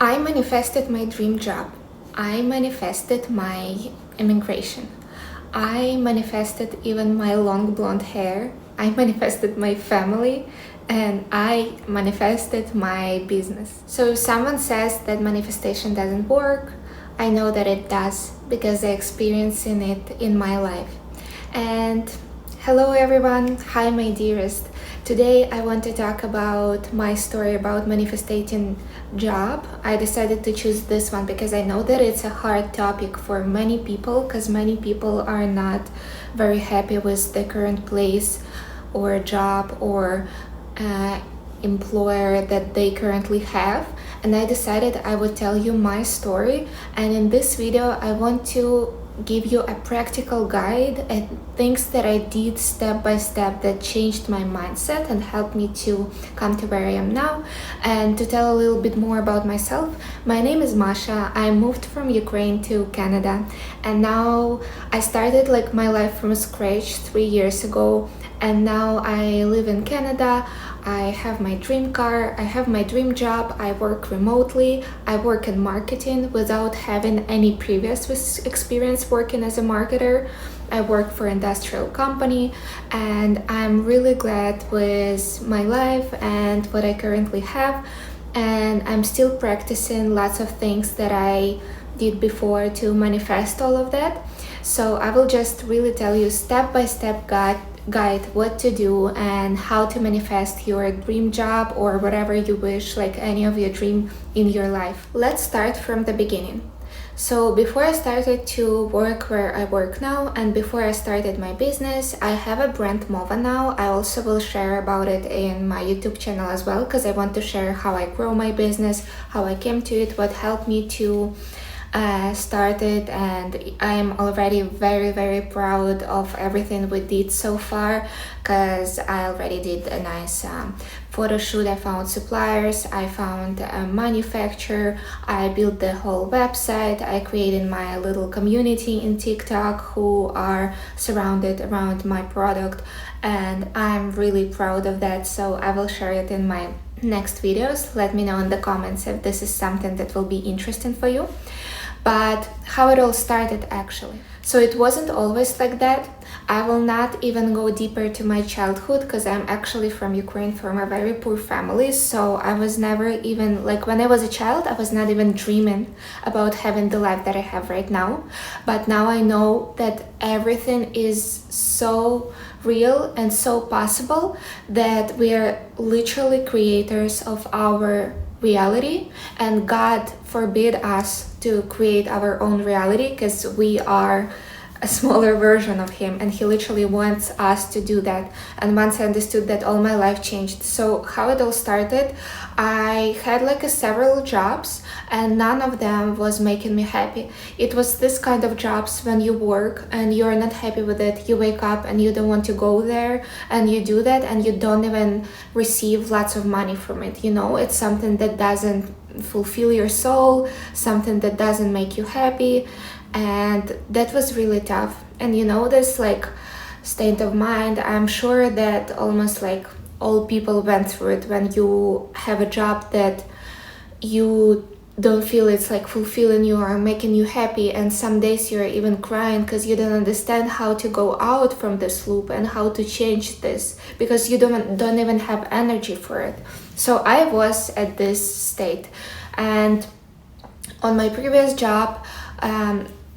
I manifested my dream job. I manifested my immigration. I manifested even my long blonde hair. I manifested my family and I manifested my business. So if someone says that manifestation doesn't work, I know that it does because I experienced it in my life. And hello everyone, hi my dearest. Today I want to talk about my story about manifesting job. I decided to choose this one because I know that it's a hard topic for many people because many people are not very happy with the current place or job or employer that they currently have. And I decided I would tell you my story, and in this video I want to give you a practical guide and things that I did step by step that changed my mindset and helped me to come to where I am now. And to tell a little bit more about myself, my name is Masha. I moved from Ukraine to Canada, and now I started like my life from scratch 3 years ago, and now I live in Canada. I have my dream car, I have my dream job, I work remotely, I work in marketing without having any previous experience working as a marketer. I work for an industrial company, and I'm really glad with my life and what I currently have. And I'm still practicing lots of things that I did before to manifest all of that. So I will just really tell you step-by-step guide what to do and how to manifest your dream job or whatever you wish, like any of your dream in your life. Let's start from the beginning. So before I started to work where I work now, and before I started my business, I have a brand Mova now. I also will share about it in my YouTube channel as well, because I want to share how I grow my business, how I came to it, what helped me to started, and I'm already very proud of everything we did so far, because I already did a nice photo shoot. I found suppliers, I found a manufacturer, I built the whole website, I created my little community in TikTok who are surrounded around my product, and I'm really proud of that. So I will share it in my next videos. Let me know in the comments if this is something that will be interesting for you. But how it all started actually. So it wasn't always like that. I will not even go deeper to my childhood because I'm actually from Ukraine, from a very poor family. So I was never even, like when I was a child, I was not even dreaming about having the life that I have right now. But now I know that everything is so real and so possible that we are literally creators of our reality, and God forbid us to create our own reality because we are a smaller version of him, and he literally wants us to do that. And once I understood that, all my life changed. So how it all started, I had like several jobs and none of them was making me happy. It was this kind of jobs when you work and you're not happy with it, you wake up and you don't want to go there, and you do that and you don't even receive lots of money from it. You know, it's something that doesn't fulfill your soul, something that doesn't make you happy. And that was really tough. And you know, this like state of mind, I'm sure that almost like all people went through it when you have a job that you don't feel it's like fulfilling you or making you happy, and some days you're even crying because you don't understand how to go out from this loop and how to change this, because you don't even have energy for it. So I was at this state, and on my previous job,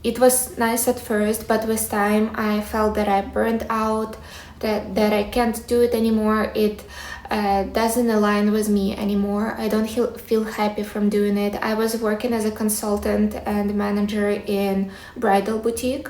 it was nice at first, but with time I felt that I burned out, that I can't do it anymore. It doesn't align with me anymore. I don't feel happy from doing it. I was working as a consultant and manager in bridal boutique,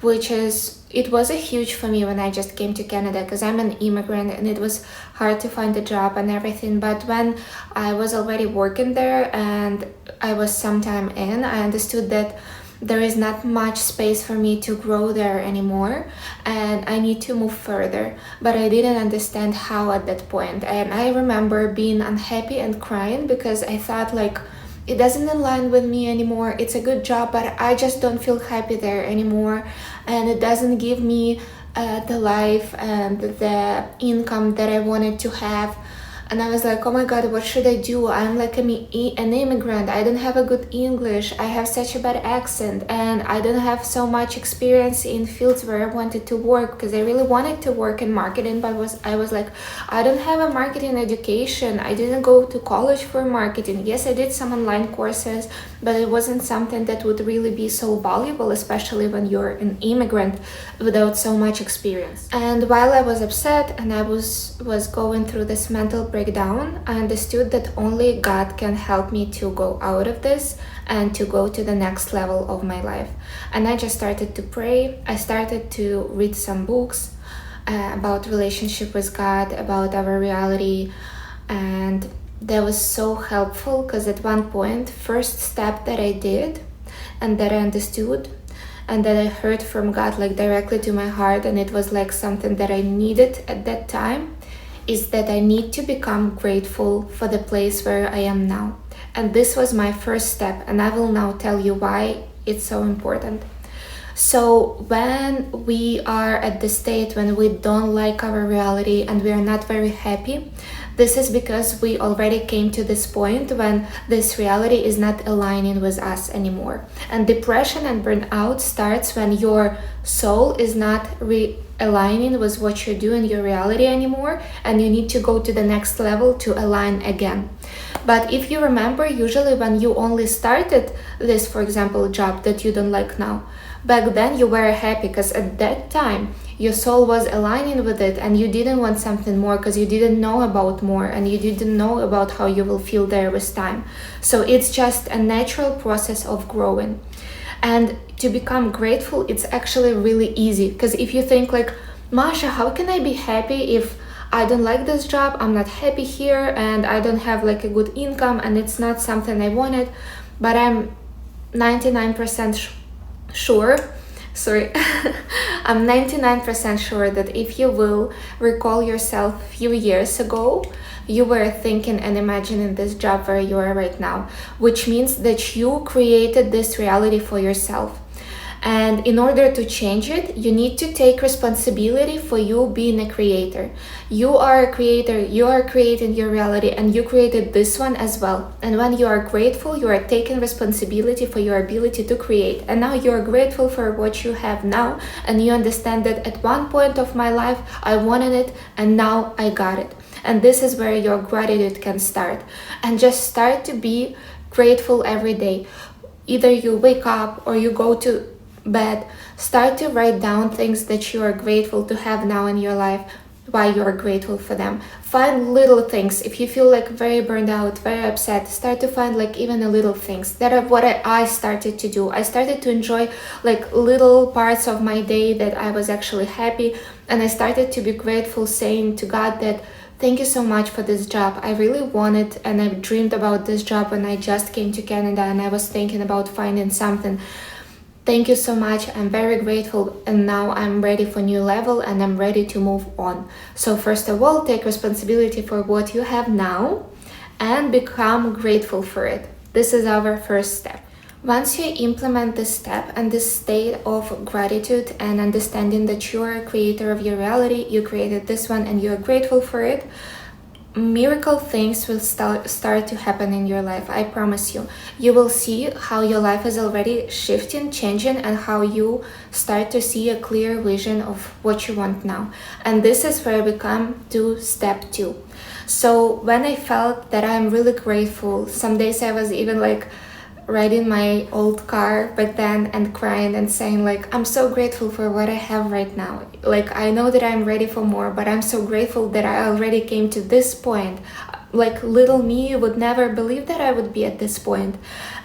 it was a huge for me when I just came to Canada because I'm an immigrant and it was hard to find a job and everything. But when I was already working there and I was some time in, I understood that there is not much space for me to grow there anymore and I need to move further, but I didn't understand how at that point. And I remember being unhappy and crying because I thought like, it doesn't align with me anymore. It's a good job, but I just don't feel happy there anymore, and it doesn't give me the life and the income that I wanted to have. And I was like, oh my god, what should I do? I'm like an immigrant. I don't have a good English. I have such a bad accent, and I don't have so much experience in fields where I wanted to work, because I really wanted to work in marketing, but I was like, I don't have a marketing education. I didn't go to college for marketing. Yes, I did some online courses, but it wasn't something that would really be so valuable, especially when you're an immigrant without so much experience. And while I was upset and I was going through this mental breakdown, I understood that only God can help me to go out of this and to go to the next level of my life. And I just started to pray. I started to read some books about relationship with God, about our reality, and that was so helpful, because at one point, first step that I did and that I understood and that I heard from God, like directly to my heart, and it was like something that I needed at that time, is that I need to become grateful for the place where I am now. And this was my first step, and I will now tell you why it's so important. So when we are at the state when we don't like our reality and we are not very happy, this is because we already came to this point when this reality is not aligning with us anymore. And depression and burnout starts when your soul is not aligning with what you're doing in your reality anymore, and you need to go to the next level to align again. But if you remember, usually when you only started this, for example, job that you don't like now, back then you were happy because at that time your soul was aligning with it, and you didn't want something more because you didn't know about more, and you didn't know about how you will feel there with time. So it's just a natural process of growing. And to become grateful, it's actually really easy, because if you think like, Masha, how can I be happy if I don't like this job, I'm not happy here, and I don't have like a good income, and it's not something I wanted? But I'm 99% sure, I'm 99% sure that if you will recall yourself a few years ago, you were thinking and imagining this job where you are right now, which means that you created this reality for yourself. And in order to change it, you need to take responsibility for you being a creator. You are a creator, you are creating your reality, and you created this one as well. And when you are grateful, you are taking responsibility for your ability to create. And now you are grateful for what you have now, and you understand that at one point of my life, I wanted it, and now I got it. And this is where your gratitude can start. And just start to be grateful every day. Either you wake up or you go to bed, start to write down things that you are grateful to have now in your life, why you are grateful for them. Find little things. If you feel like very burned out, very upset, start to find like even the little things. That are what I started to do. I started to enjoy like little parts of my day that I was actually happy, and I started to be grateful, saying to God that thank you so much for this job. I really wanted and I dreamed about this job when I just came to Canada, and I was thinking about finding something. Thank you so much. I'm very grateful, and now I'm ready for new level and I'm ready to move on. So first of all, take responsibility for what you have now and become grateful for it. This is our first step. Once you implement this step and this state of gratitude and understanding that you are a creator of your reality, you created this one and you are grateful for it, miracle things will start to happen in your life. I promise you. You will see how your life is already shifting, changing, and how you start to see a clear vision of what you want now. And this is where I become to step 2. So when I felt that I'm really grateful, some days I was even like riding my old car back then and crying and saying like, I'm so grateful for what I have right now. Like, I know that I'm ready for more, but I'm so grateful that I already came to this point. Like, little me would never believe that I would be at this point.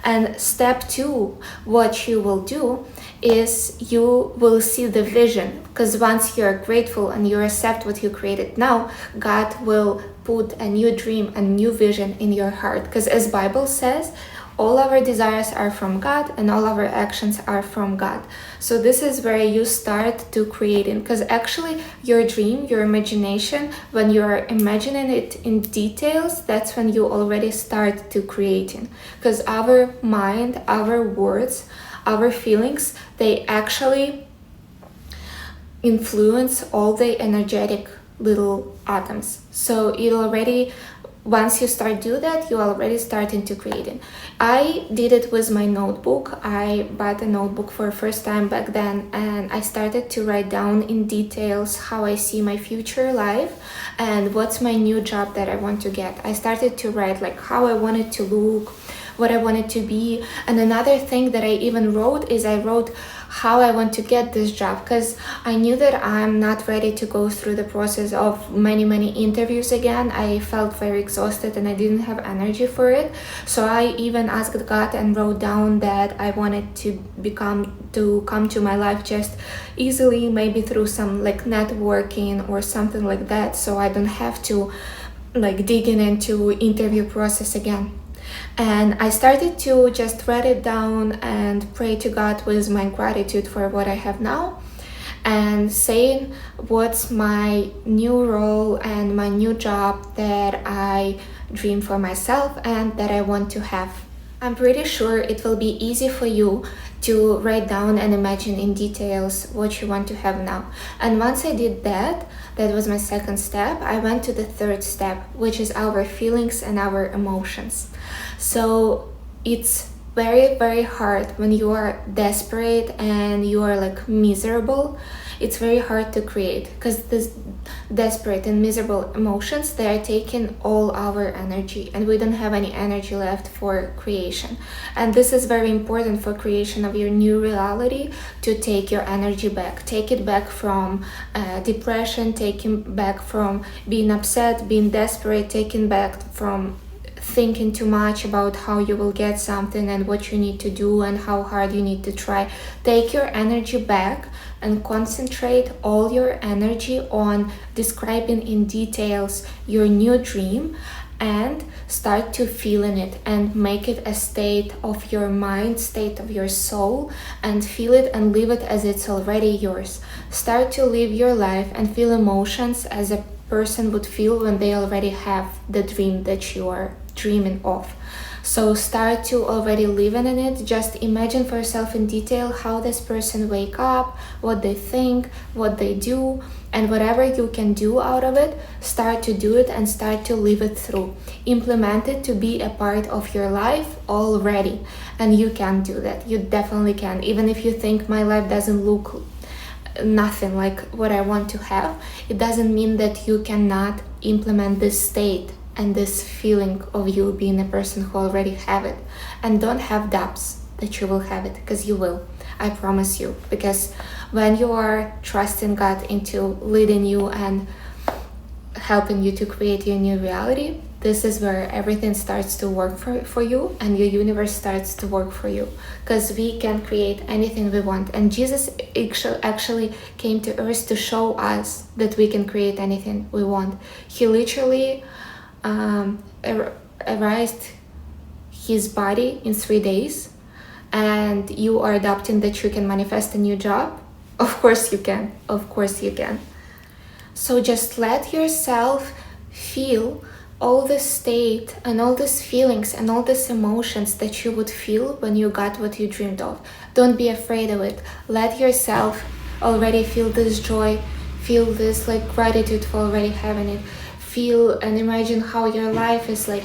And step 2, what you will do is you will see the vision, because once you're grateful and you accept what you created now, God will put a new dream, a new vision in your heart. Because as Bible says, all our desires are from God and all our actions are from God. So this is where you start to creating, because actually your dream, your imagination, when you are imagining it in details, that's when you already start to creating. Because our mind, our words, our feelings, they actually influence all the energetic little atoms. So it already, once you start do that, you already starting to creating. I did it with my notebook. I bought a notebook for first time back then, and I started to write down in details how I see my future life and what's my new job that I want to get. I started to write like how I wanted to look, what I wanted to be. And another thing that I even wrote is I wrote how I want to get this job, because I knew that I'm not ready to go through the process of many interviews again. I felt very exhausted and I didn't have energy for it. So I even asked God and wrote down that I wanted to come to my life just easily, maybe through some like networking or something like that, so I don't have to like digging into interview process again. And I started to just write it down and pray to God with my gratitude for what I have now, and saying what's my new role and my new job that I dream for myself and that I want to have. I'm pretty sure it will be easy for you to write down and imagine in details what you want to have now. And once I did that, that was my second step, I went to the third step, which is our feelings and our emotions. So it's very hard when you are desperate and you are like miserable. It's very hard to create, because this desperate and miserable emotions, they are taking all our energy and we don't have any energy left for creation. And this is very important for creation of your new reality, to take your energy back, take it back from depression, take it back from being upset, being desperate, taking back from thinking too much about how you will get something and what you need to do and how hard you need to try. Take your energy back and concentrate all your energy on describing in details your new dream, and start to feel in it and make it a state of your mind, state of your soul, and feel it and live it as it's already yours. Start to live your life and feel emotions as a person would feel when they already have the dream that you are dreaming of. So start to already live in it. Just imagine for yourself in detail how this person wake up, what they think, what they do, and whatever you can do out of it, start to do it and start to live it through. Implement it to be a part of your life already. And you can do that. You definitely can. Even if you think my life doesn't look nothing like what I want to have, it doesn't mean that you cannot implement this state and this feeling of you being a person who already have it. And don't have doubts that you will have it, because you will. I promise you. Because when you are trusting God into leading you and helping you to create your new reality, this is where everything starts to work for you, and your universe starts to work for you, because we can create anything we want. And Jesus actually came to earth to show us that we can create anything we want. He literally erased his body in 3 days, and you are adopting that you can manifest a new job. Of course you can. Of course you can. So just let yourself feel all this state and all these feelings and all these emotions that you would feel when you got what you dreamed of. Don't be afraid of it. Let yourself already feel this joy, feel this like gratitude for already having it. Feel and imagine how your life is like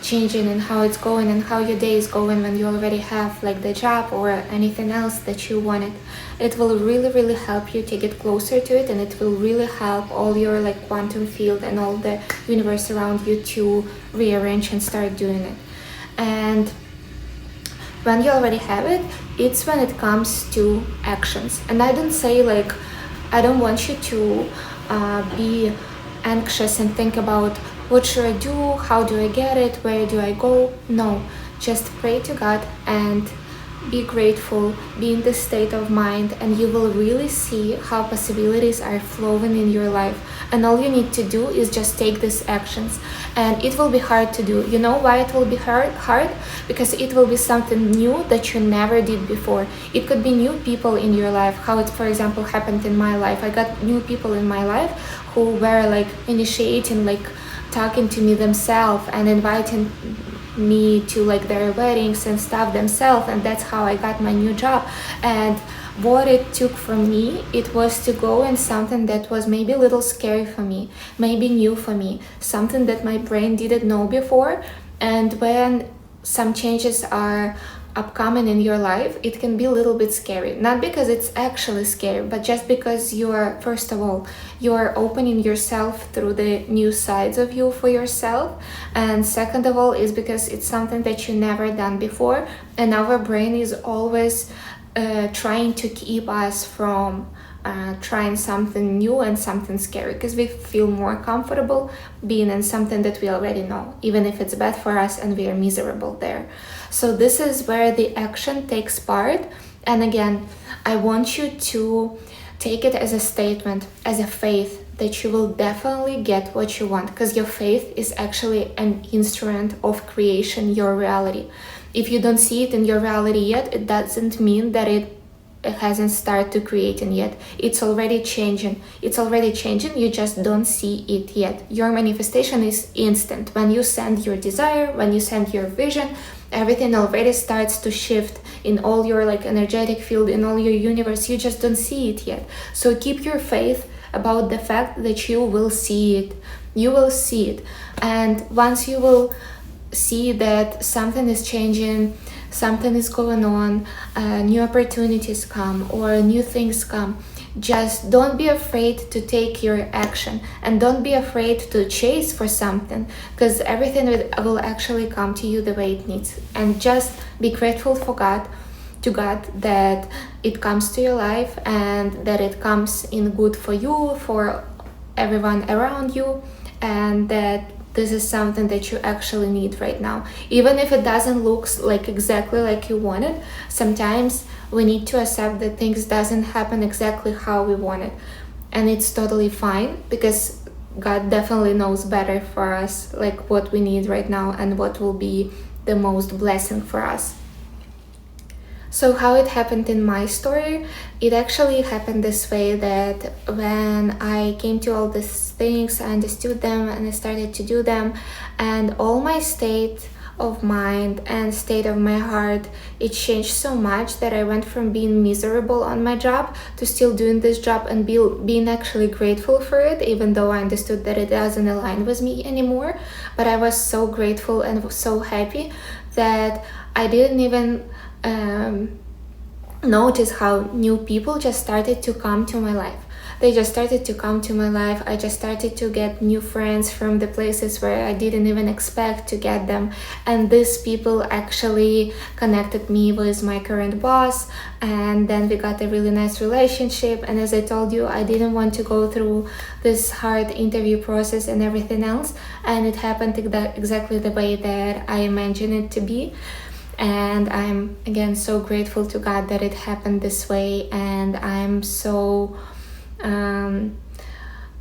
changing and how it's going and how your day is going when you already have like the job or anything else that you wanted. It will really help you to get closer to it, and it will really help all your like quantum field and all the universe around you to rearrange and start doing it. And when you already have it, it's when it comes to actions. And I don't say like, I don't want you to be anxious and think about what should I do, how do I get it, where do I go. No, just pray to God and be grateful, be in this state of mind, and you will really see how possibilities are flowing in your life. And all you need to do is just take these actions. And it will be hard to do. You know why it will be hard? Because it will be something new that you never did before. It could be new people in your life, how it, for example, happened in my life. I got new people in my life who were like initiating, like talking to me themselves and inviting me to like their weddings and stuff themselves, and that's how I got my new job. And what it took from me, it was to go in something that was maybe a little scary for me, maybe new for me, something that my brain didn't know before. And when some changes are upcoming in your life, it can be a little bit scary, not because it's actually scary, but just because you are, first of all, you are opening yourself through the new sides of you for yourself, and second of all is because it's something that you never done before, and our brain is always trying to keep us from trying something new and something scary, because we feel more comfortable being in something that we already know, even if it's bad for us and we are miserable there. So this is where the action takes part. And again, I want you to take it as a statement, as a faith that you will definitely get what you want, because your faith is actually an instrument of creation, your reality. If you don't see it in your reality yet, it doesn't mean that it hasn't started to creating yet. It's already changing. You just don't see it yet. Your manifestation is instant. When you send your desire, when you send your vision, everything already starts to shift in all your like energetic field, in all your universe. You just don't see it yet. So keep your faith about the fact that you will see it. You will see it. And once you will see that something is changing, something is going on, new opportunities come or new things come, just don't be afraid to take your action, and don't be afraid to chase for something, because everything will actually come to you the way it needs. And just be grateful to God that it comes to your life, and that it comes in good for you, for everyone around you, and that this is something that you actually need right now. Even if it doesn't look like exactly like you want it, sometimes we need to accept that things doesn't happen exactly how we want it. And it's totally fine, because God definitely knows better for us, like what we need right now and what will be the most blessing for us. So how it happened in my story, it actually happened this way, that when I came to all these things, I understood them and I started to do them, and all my state of mind and state of my heart, it changed so much that I went from being miserable on my job to still doing this job and being actually grateful for it, even though I understood that it doesn't align with me anymore. But I was so grateful and so happy that I didn't even notice how new people just started to come to my life. They just started to come to my life. I just started to get new friends from the places where I didn't even expect to get them. And these people actually connected me with my current boss. And then we got a really nice relationship. And as I told you, I didn't want to go through this hard interview process and everything else. And it happened exactly the way that I imagined it to be. And I'm again so grateful to God that it happened this way. And I'm so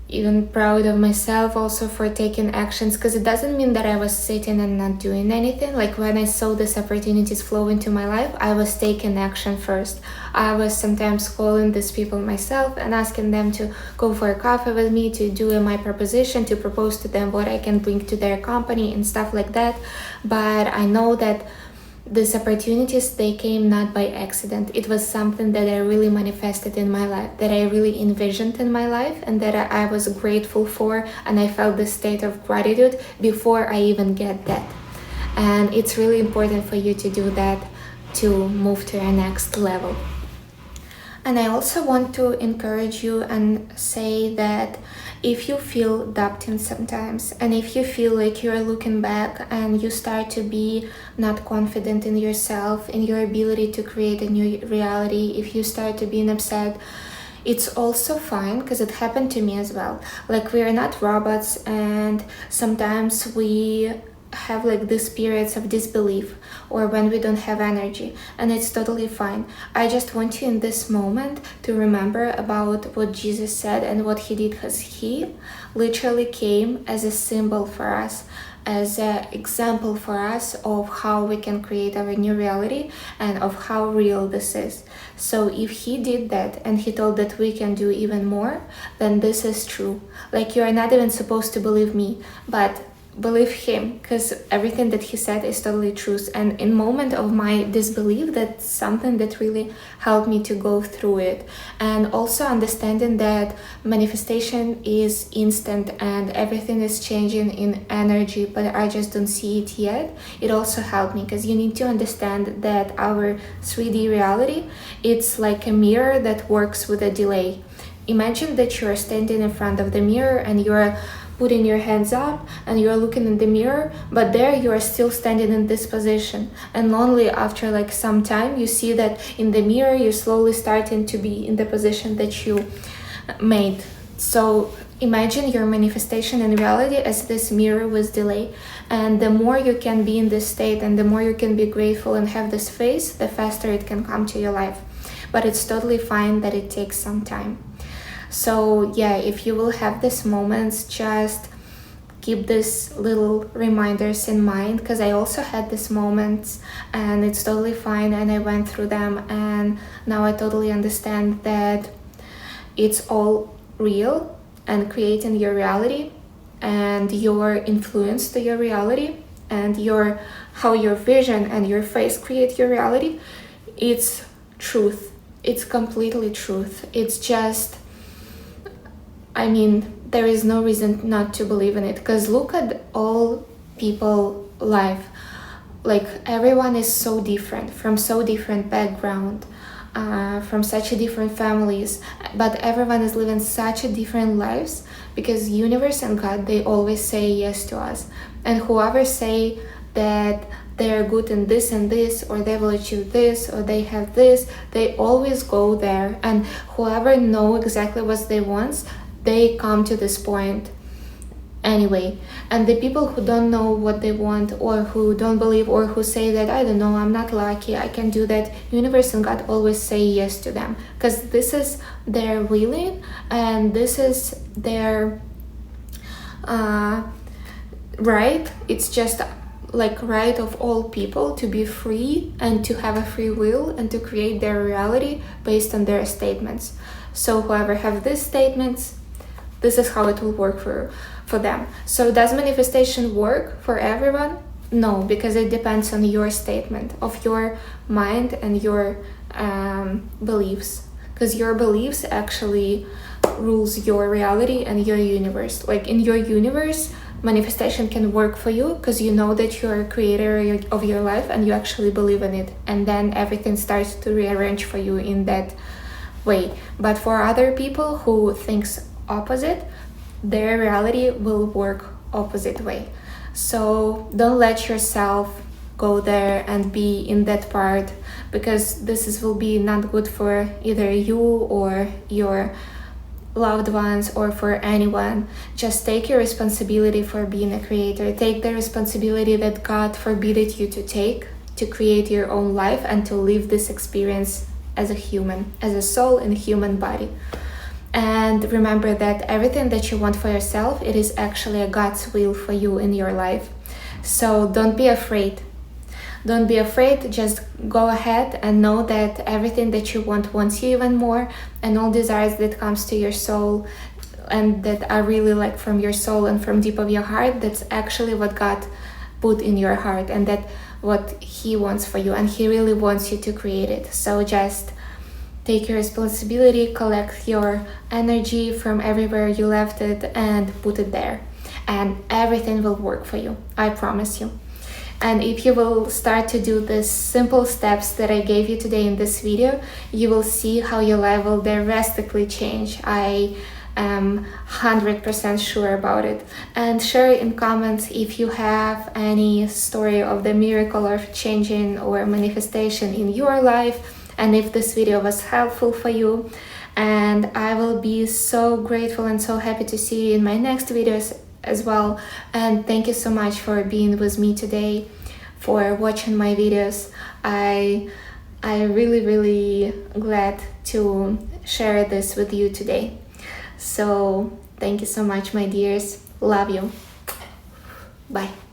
even proud of myself also for taking actions, because it doesn't mean that I was sitting and not doing anything. Like when I saw these opportunities flow into my life, I was taking action first. I was sometimes calling these people myself and asking them to go for a coffee with me, to do my proposition, to propose to them what I can bring to their company and stuff like that. But I know that these opportunities, they came not by accident. It was something that I really manifested in my life, that I really envisioned in my life, and that I was grateful for, and I felt this state of gratitude before I even get that. And it's really important for you to do that to move to your next level. And I also want to encourage you and say that if you feel doubting sometimes, and if you feel like you're looking back and you start to be not confident in yourself, in your ability to create a new reality, if you start to being upset, it's also fine, because it happened to me as well. Like, we are not robots, and sometimes we have like these periods of disbelief, or when we don't have energy, and it's totally fine. I just want you in this moment to remember about what Jesus said and what he did, because he literally came as a symbol for us, as an example for us of how we can create our new reality and of how real this is. So if he did that and he told that we can do even more, then this is true. Like, you are not even supposed to believe me, but believe him, because everything that he said is totally truth. And in moment of my disbelief, that's something that really helped me to go through it. And also understanding that manifestation is instant and everything is changing in energy, but I just don't see it yet. It also helped me, because you need to understand that our 3D reality, it's like a mirror that works with a delay. Imagine that you're standing in front of the mirror and you're putting your hands up and you're looking in the mirror, but there you are still standing in this position. And only after like some time you see that in the mirror you're slowly starting to be in the position that you made. So imagine your manifestation in reality as this mirror with delay. And the more you can be in this state and the more you can be grateful and have this faith, the faster it can come to your life. But it's totally fine that it takes some time. So yeah, if you will have these moments, just keep these little reminders in mind, because I also had these moments and it's totally fine, and I went through them, and now I totally understand that it's all real, and creating your reality and your influence to your reality and how your vision and your face create your reality, it's truth. It's completely truth. It's just, I mean, there is no reason not to believe in it, because look at all people life. Like everyone is so different, from so different background, from such a different families, but everyone is living such a different lives, because universe and God, they always say yes to us. And whoever say that they are good in this and this, or they will achieve this, or they have this, they always go there. And whoever know exactly what they want, they come to this point anyway. And the people who don't know what they want, or who don't believe, or who say that, I don't know, I'm not lucky, I can do that, universe and God always say yes to them, because this is their willing, and this is their right. It's just like right of all people to be free and to have a free will and to create their reality based on their statements. So whoever have these statements, this is how it will work for them. So does manifestation work for everyone? No, because it depends on your statement of your mind and your beliefs, because your beliefs actually rules your reality and your universe. Like in your universe, manifestation can work for you because you know that you're a creator of your life and you actually believe in it, and then everything starts to rearrange for you in that way. But for other people who thinks opposite, their reality will work opposite way. So don't let yourself go there and be in that part, because this will be not good for either you or your loved ones or for anyone. Just take your responsibility for being a creator. Take the responsibility that God forbidden you to take, to create your own life and to live this experience as a human, as a soul in a human body. And remember that everything that you want for yourself, it is actually a God's will for you in your life. So don't be afraid. Don't be afraid, just go ahead and know that everything that you want wants you even more, and all desires that comes to your soul and that are really like from your soul and from deep of your heart, that's actually what God put in your heart, and that what He wants for you, and He really wants you to create it. So just take your responsibility, collect your energy from everywhere you left it and put it there, and everything will work for you, I promise you. And if you will start to do the simple steps that I gave you today in this video, you will see how your life will drastically change. I am 100% sure about it. And share in comments if you have any story of the miracle of changing or manifestation in your life, and if this video was helpful for you. And I will be so grateful and so happy to see you in my next videos as well. And thank you so much for being with me today, for watching my videos. I really glad to share this with you today. So thank you so much, my dears. Love you. Bye.